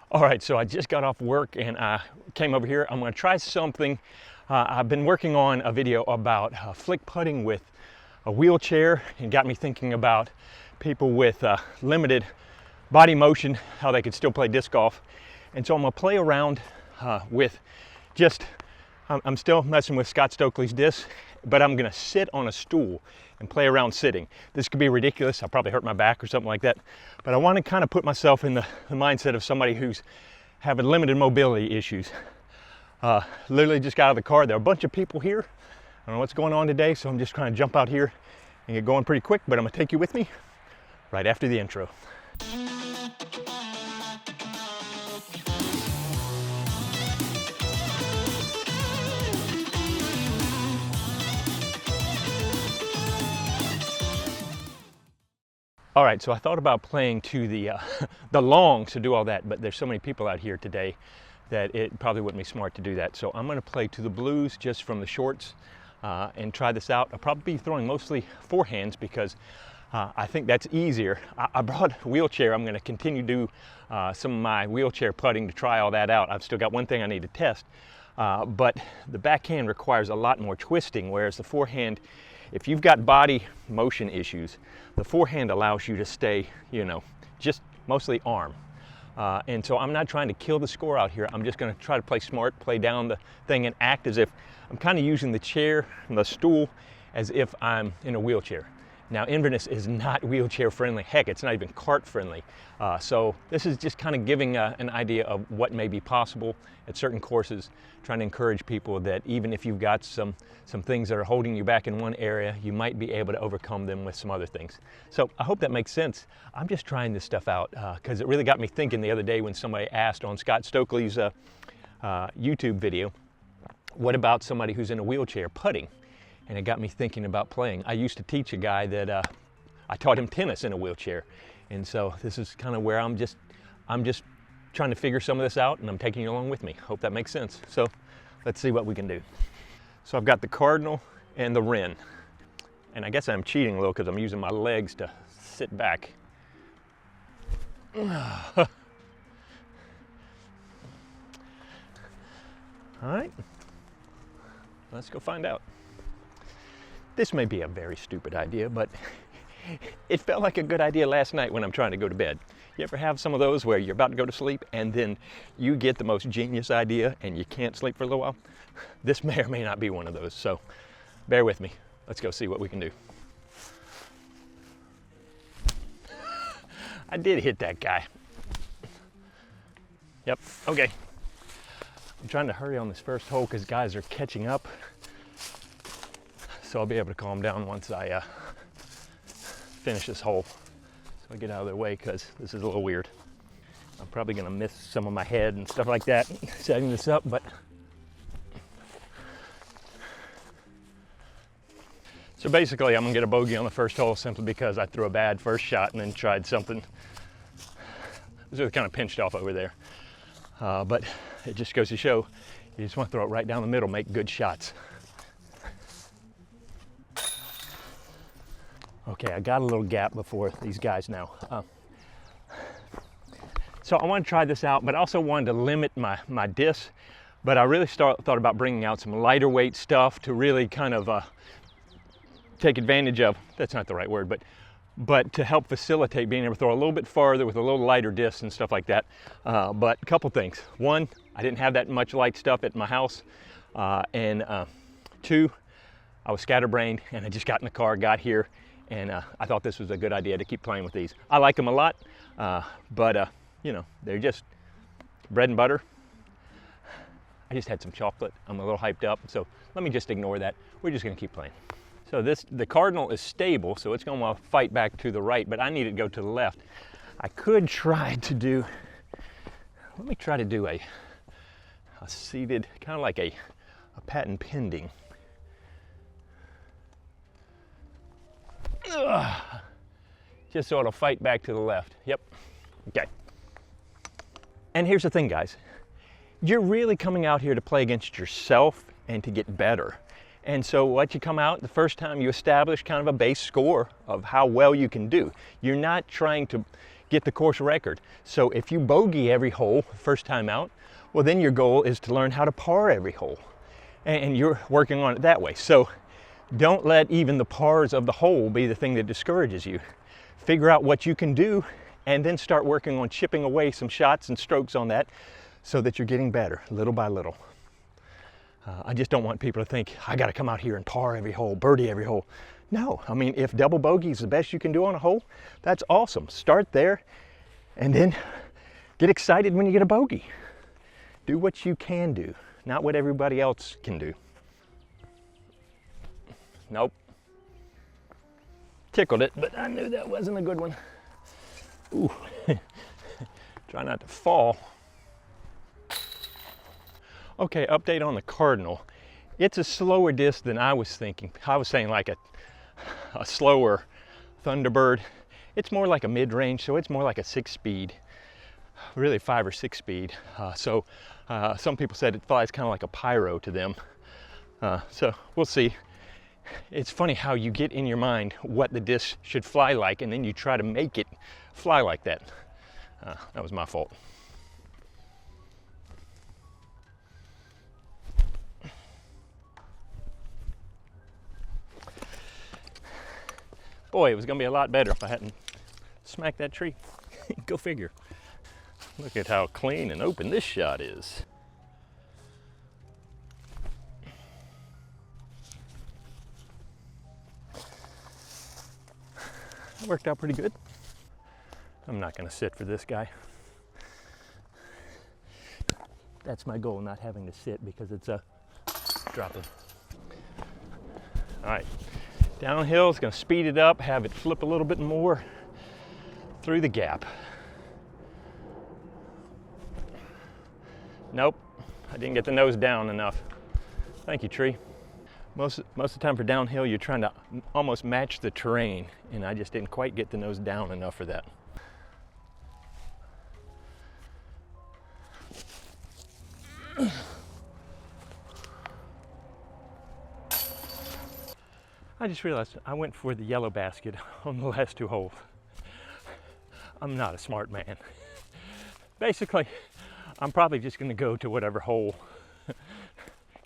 All right, so I just got off work and I came over here. I'm going to try something. I've been working on a video about flick putting with a wheelchair, and got me thinking about people with limited body motion, how they could still play disc golf. And so I'm going to play around with just, I'm still messing with Scott Stokely's disc, but I'm going to sit on a stool and play around sitting. This could be ridiculous. I'll probably hurt my back or something like that. But I want to kind of put myself in the mindset of somebody who's having limited mobility issues. Literally just got out of the car. There are a bunch of people here. I don't know what's going on today, so I'm just trying to jump out here and get going pretty quick, but I'm going to take you with me right after the intro. All right, so I thought about playing to the longs to do all that, but there's so many people out here today that it probably wouldn't be smart to do that. So I'm going to play to the blues just from the shorts and try this out. I'll probably be throwing mostly forehands because I think that's easier. I brought a wheelchair. I'm going to continue to do some of my wheelchair putting to try all that out. I've still got one thing I need to test, but the backhand requires a lot more twisting, whereas the forehand, if you've got body motion issues, the forehand allows you to stay, just mostly arm. And so I'm not trying to kill the score out here. I'm just going to try to play smart, play down the thing, and act as if I'm kind of using the chair and the stool as if I'm in a wheelchair. Now, Inverness is not wheelchair friendly. Heck, it's not even cart friendly. So this is just kind of giving an idea of what may be possible at certain courses, trying to encourage people that even if you've got some things that are holding you back in one area, you might be able to overcome them with some other things. So I hope that makes sense. I'm just trying this stuff out because it really got me thinking the other day when somebody asked on Scott Stokely's YouTube video, what about somebody who's in a wheelchair putting? And it got me thinking about playing. I used to teach a guy that I taught him tennis in a wheelchair. And so this is kind of where I'm just trying to figure some of this out, and I'm taking you along with me. Hope that makes sense. So let's see what we can do. So I've got the cardinal and the wren. And I guess I'm cheating a little because I'm using my legs to sit back. All right, let's go find out. This may be a very stupid idea, but it felt like a good idea last night when I'm trying to go to bed. You ever have some of those where you're about to go to sleep and then you get the most genius idea and you can't sleep for a little while? This may or may not be one of those, so bear with me. Let's go see what we can do. I did hit that guy. Yep, okay. I'm trying to hurry on this first hole because guys are catching up. So I'll be able to calm down once I finish this hole. So I get out of their way because this is a little weird. I'm probably gonna miss some of my head and stuff like that setting this up, but. So basically I'm gonna get a bogey on the first hole simply because I threw a bad first shot and then tried something. This is kind of pinched off over there. But it just goes to show, you just wanna throw it right down the middle, make good shots. Okay, I got a little gap before these guys now. So I want to try this out, but I also wanted to limit my disc. But I really thought about bringing out some lighter weight stuff to really kind of take advantage of, that's not the right word, but to help facilitate being able to throw a little bit farther with a little lighter disc and stuff like that. But a couple things. One, I didn't have that much light stuff at my house. And two, I was scatterbrained and I just got in the car, got here, and I thought this was a good idea to keep playing with these. I like them a lot, but they're just bread and butter. I just had some chocolate. I'm a little hyped up, so let me just ignore that. We're just gonna keep playing. So the cardinal is stable, so it's gonna want to fight back to the right, but I need it to go to the left. I could try to do, let me try to do a seated, kind of like a patent pending. Just so it'll fight back to the left. Yep. Okay. And here's the thing, guys. You're really coming out here to play against yourself and to get better. And so what you come out, the first time you establish kind of a base score of how well you can do. You're not trying to get the course record. So if you bogey every hole first time out, well then your goal is to learn how to par every hole. And you're working on it that way. So don't let even the pars of the hole be the thing that discourages you. Figure out what you can do and then start working on chipping away some shots and strokes on that so that you're getting better little by little. I just don't want people to think, I got to come out here and par every hole, birdie every hole. No, I mean, if double bogey is the best you can do on a hole, that's awesome. Start there and then get excited when you get a bogey. Do what you can do, not what everybody else can do. Nope. Tickled it, but I knew that wasn't a good one. Ooh, try not to fall. Okay, update on the Cardinal. It's a slower disc than I was thinking. I was saying like a slower Thunderbird. It's more like a mid-range, so it's more like a 6-speed, really 5 or 6 speed. Some people said it flies kind of like a Pyro to them. So we'll see. It's funny how you get in your mind what the disc should fly like, and then you try to make it fly like that. That was my fault. Boy, it was gonna be a lot better if I hadn't smacked that tree. Go figure. Look at how clean and open this shot is. It worked out pretty good. I'm not gonna sit for this guy. That's my goal, not having to sit because it's a dropping. All right. Downhill, it's going to speed it up, have it flip a little bit more through the gap. Nope, I didn't get the nose down enough. Thank you, tree. Most of the time for downhill, you're trying to almost match the terrain, and I just didn't quite get the nose down enough for that. I just realized I went for the yellow basket on the last 2 holes. I'm not a smart man. Basically, I'm probably just going to go to whatever hole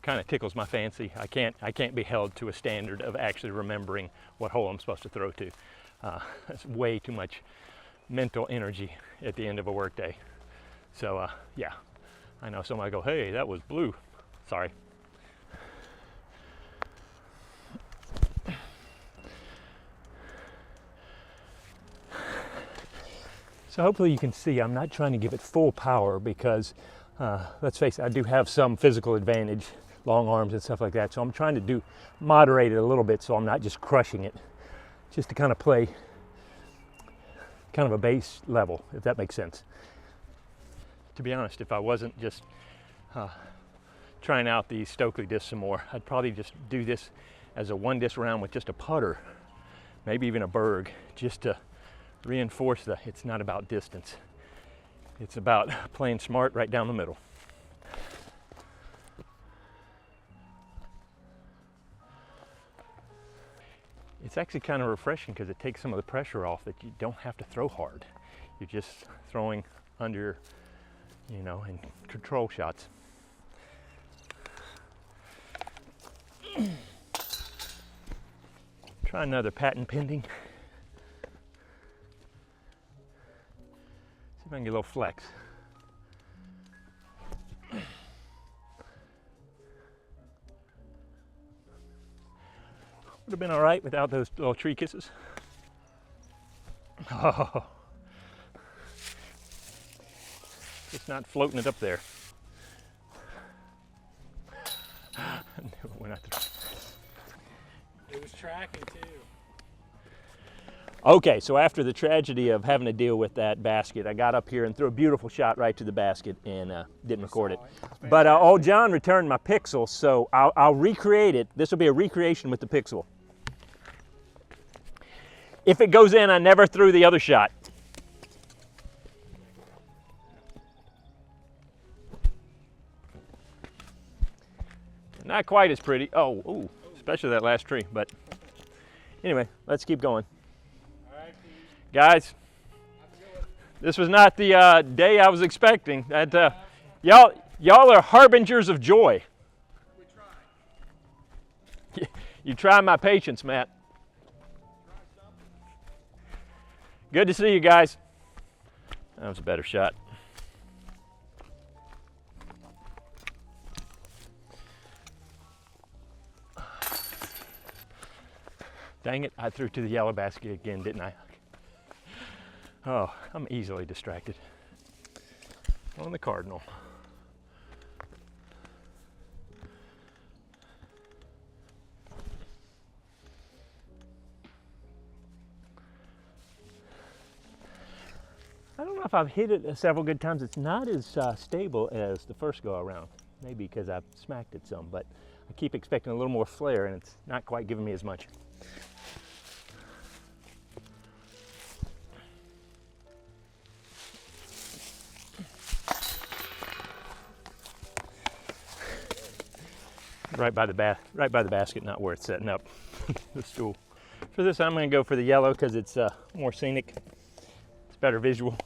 kind of tickles my fancy. I can't be held to a standard of actually remembering what hole I'm supposed to throw to. That's way too much mental energy at the end of a work day. So yeah, I know somebody go, hey, that was blue. Sorry. So hopefully you can see I'm not trying to give it full power because, let's face it, I do have some physical advantage, long arms and stuff like that. So I'm trying to moderate it a little bit so I'm not just crushing it, just to kind of play kind of a base level, if that makes sense. To be honest, if I wasn't just trying out the Stokely disc some more, I'd probably just do this as a 1 disc round with just a putter, maybe even a Berg, just to reinforce that it's not about distance. It's about playing smart right down the middle. It's actually kind of refreshing because it takes some of the pressure off that you don't have to throw hard. You're just throwing under, you know, and control shots. Try another patent pending. See if I can get a little flex. Would have been all right without those little tree kisses. Oh, it's not floating it up there. I knew it went out there. It was tracking too. Okay, so after the tragedy of having to deal with that basket, I got up here and threw a beautiful shot right to the basket and didn't record it. But old John returned my pixel, so I'll recreate it. This will be a recreation with the pixel. If it goes in, I never threw the other shot. Not quite as pretty. Oh, ooh, especially that last tree. But anyway, let's keep going. All right, Pete. Guys, This was not the day I was expecting. That y'all are harbingers of joy. We try. You try my patience, Matt. Good to see you guys. That was a better shot. Dang it, I threw to the yellow basket again, didn't I? Oh, I'm easily distracted. On the cardinal. I don't know if I've hit it several good times. It's not as stable as the first go around. Maybe because I've smacked it some, but I keep expecting a little more flare and it's not quite giving me as much. Right by the basket, not where it's setting up the stool. For this, I'm going to go for the yellow because it's more scenic. It's better visual.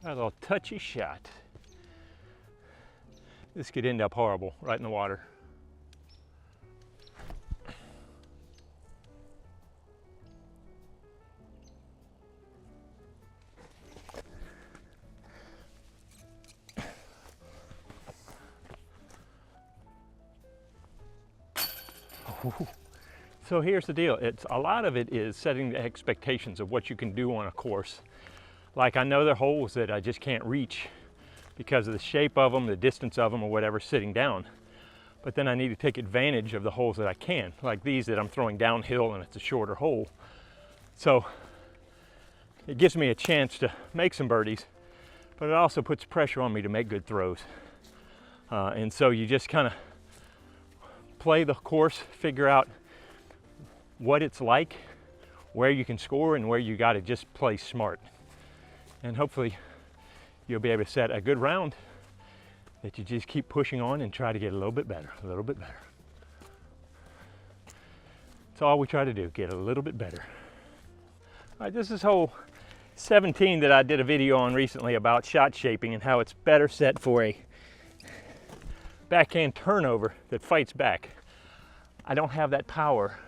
Try a little touchy shot. This could end up horrible, right in the water. So here's the deal. A lot of it is setting the expectations of what you can do on a course. Like I know there are holes that I just can't reach because of the shape of them, the distance of them, or whatever sitting down. But then I need to take advantage of the holes that I can, like these that I'm throwing downhill and it's a shorter hole. So it gives me a chance to make some birdies, but it also puts pressure on me to make good throws. And so you just kind of play the course, figure out what it's like, where you can score, and where you got to just play smart. And hopefully you'll be able to set a good round that you just keep pushing on and try to get a little bit better, a little bit better. That's all we try to do, get a little bit better. All right, this is hole 17 that I did a video on recently about shot shaping and how it's better set for a backhand turnover that fights back. I don't have that power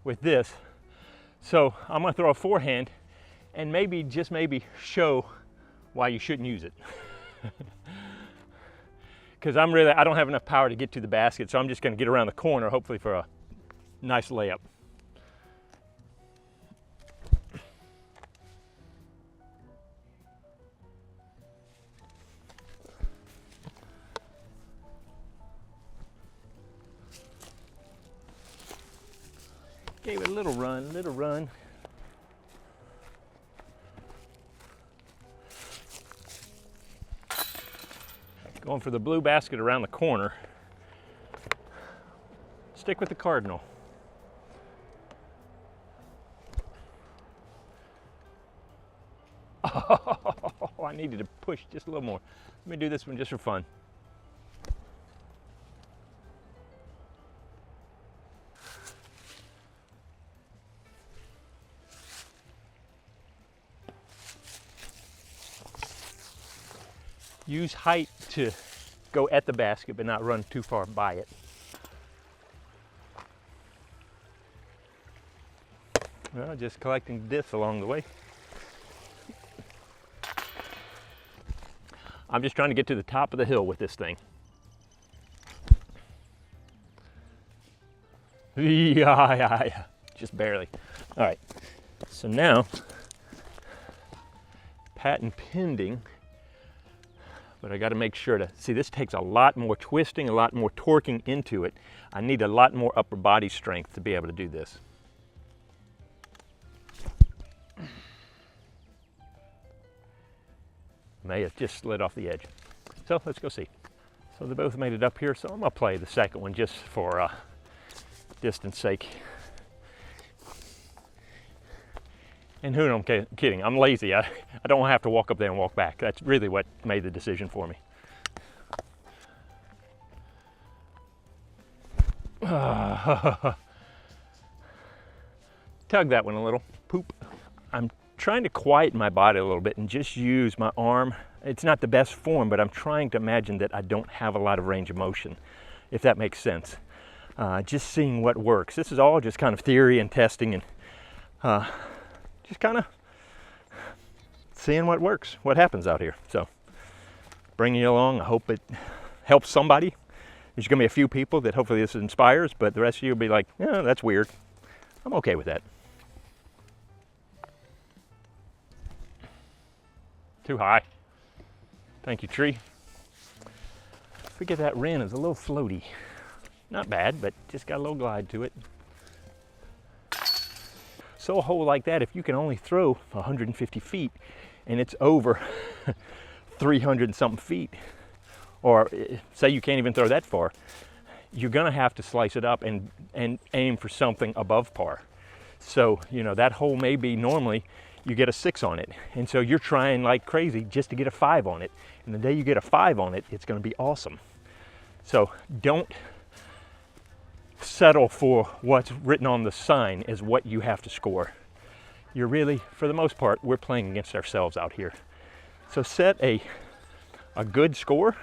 with this, so I'm gonna throw a forehand and maybe, just maybe, show why you shouldn't use it. Because I don't have enough power to get to the basket, so I'm just gonna get around the corner, hopefully for a nice layup. Gave it a little run, little run. Going for the blue basket around the corner. Stick with the cardinal. Oh, I needed to push just a little more. Let me do this one just for fun. Use height to go at the basket, but not run too far by it. Well, just collecting this along the way. I'm just trying to get to the top of the hill with this thing. Yeah, just barely. All right, so now, patent pending. But I got to make sure to, see, this takes a lot more twisting, a lot more torquing into it. I need a lot more upper body strength to be able to do this. May have just slid off the edge. So let's go see. So they both made it up here, so I'm gonna play the second one just for distance sake. And who am I kidding? I'm lazy. I don't have to walk up there and walk back. That's really what made the decision for me. Tug that one a little. Poop. I'm trying to quiet my body a little bit and just use my arm. It's not the best form, but I'm trying to imagine that I don't have a lot of range of motion, if that makes sense. Just seeing what works. This is all just kind of theory and testing, and just kind of seeing what works, what happens out here. So bringing you along. I hope it helps somebody. There's going to be a few people that hopefully this inspires, but the rest of you will be like, yeah, that's weird. I'm okay with that. Too high. Thank you, tree. Forget that wren is a little floaty. Not bad, but just got a little glide to it. So a hole like that, if you can only throw 150 feet and it's over 300 and something feet, or say you can't even throw that far, you're gonna have to slice it up and aim for something above par. So, you know, that hole may be normally you get a 6 on it. And so you're trying like crazy just to get a 5 on it. And the day you get a 5 on it, it's gonna be awesome. So don't settle for what's written on the sign as what you have to score. You're really, for the most part, we're playing against ourselves out here. So set a good score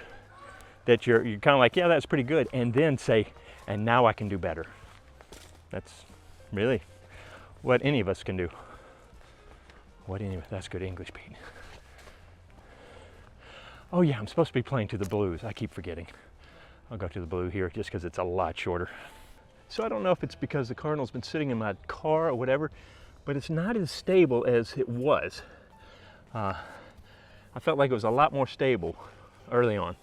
that you're kind of like, yeah, that's pretty good. And then say, and now I can do better. That's really what any of us can do. That's good English, Pete. Oh yeah, I'm supposed to be playing to the blues. I keep forgetting. I'll go to the blue here just because it's a lot shorter. So I don't know if it's because the Cardinal's been sitting in my car or whatever, but it's not as stable as it was. I felt like it was a lot more stable early on.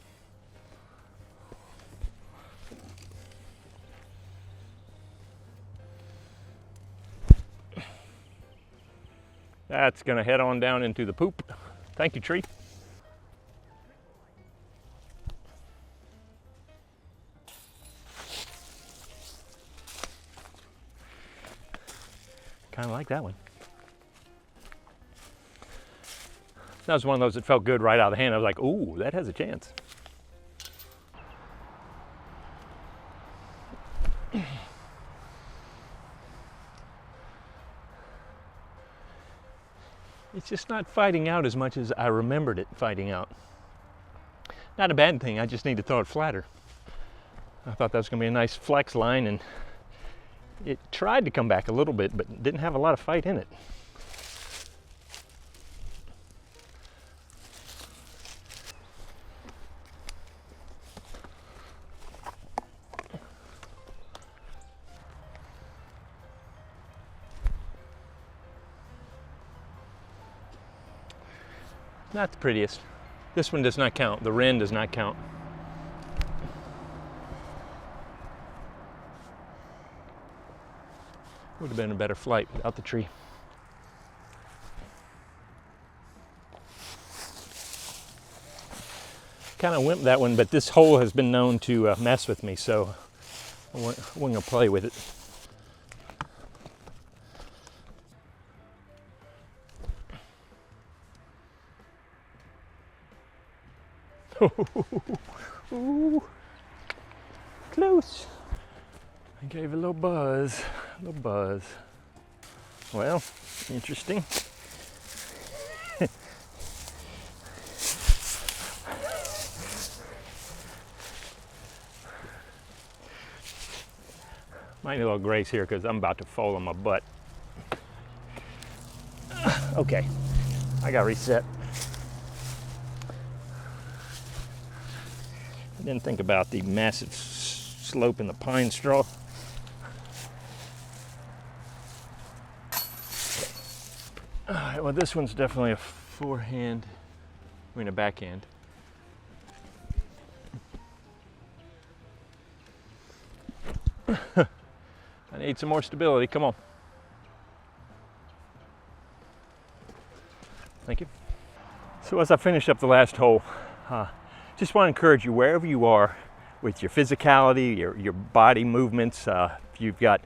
That's gonna head on down into the poop. Thank you, tree. Kind of like that one. That was one of those that felt good right out of the hand. I was like, ooh, that has a chance. It's just not fighting out as much as I remembered it fighting out. Not a bad thing, I just need to throw it flatter. I thought that was gonna be a nice flex line, and it tried to come back a little bit, but didn't have a lot of fight in it. Not the prettiest. This one does not count. The wren does not count. Would have been a better flight without the tree. Kind of wimped that one, but this hole has been known to mess with me, so I wasn't gonna play with it. Ooh, close. I gave a little buzz, Well, interesting. Might need a little grace here because I'm about to fall on my butt. Okay, I got reset. Didn't think about the massive slope in the pine straw. All right, well, this one's definitely a forehand, a backhand. I need some more stability, come on. Thank you. So as I finish up the last hole, just want to encourage you, wherever you are with your physicality, your body movements, if you've got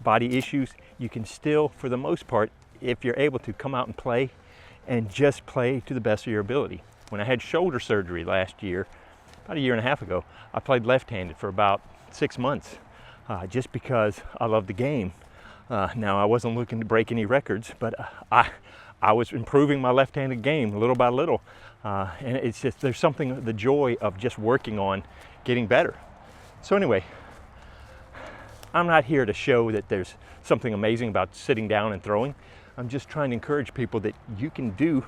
body issues, you can still, for the most part, if you're able to come out and play and just play to the best of your ability. When I had shoulder surgery last year, about a year and a half ago, I played left-handed for about 6 months just because I love the game. Now, I wasn't looking to break any records, but I was improving my left-handed game little by little. And it's just, there's something, the joy of just working on getting better. So anyway, I'm not here to show that there's something amazing about sitting down and throwing. I'm just trying to encourage people that you can do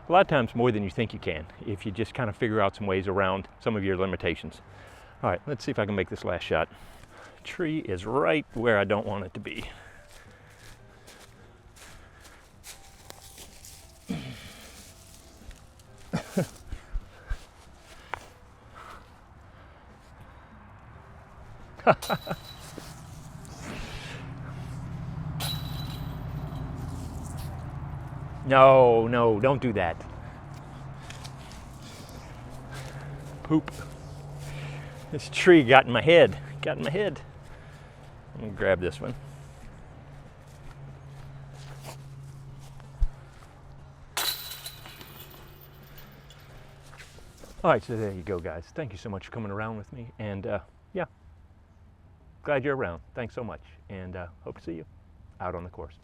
a lot of times more than you think you can if you just kind of figure out some ways around some of your limitations. All right, let's see if I can make this last shot. Tree is right where I don't want it to be. No, no, don't do that. Poop. This tree got in my head. Got in my head. I'm gonna grab this one. All right, so there you go, guys. Thank you so much for coming around with me. And yeah, glad you're around. Thanks so much. And hope to see you out on the course.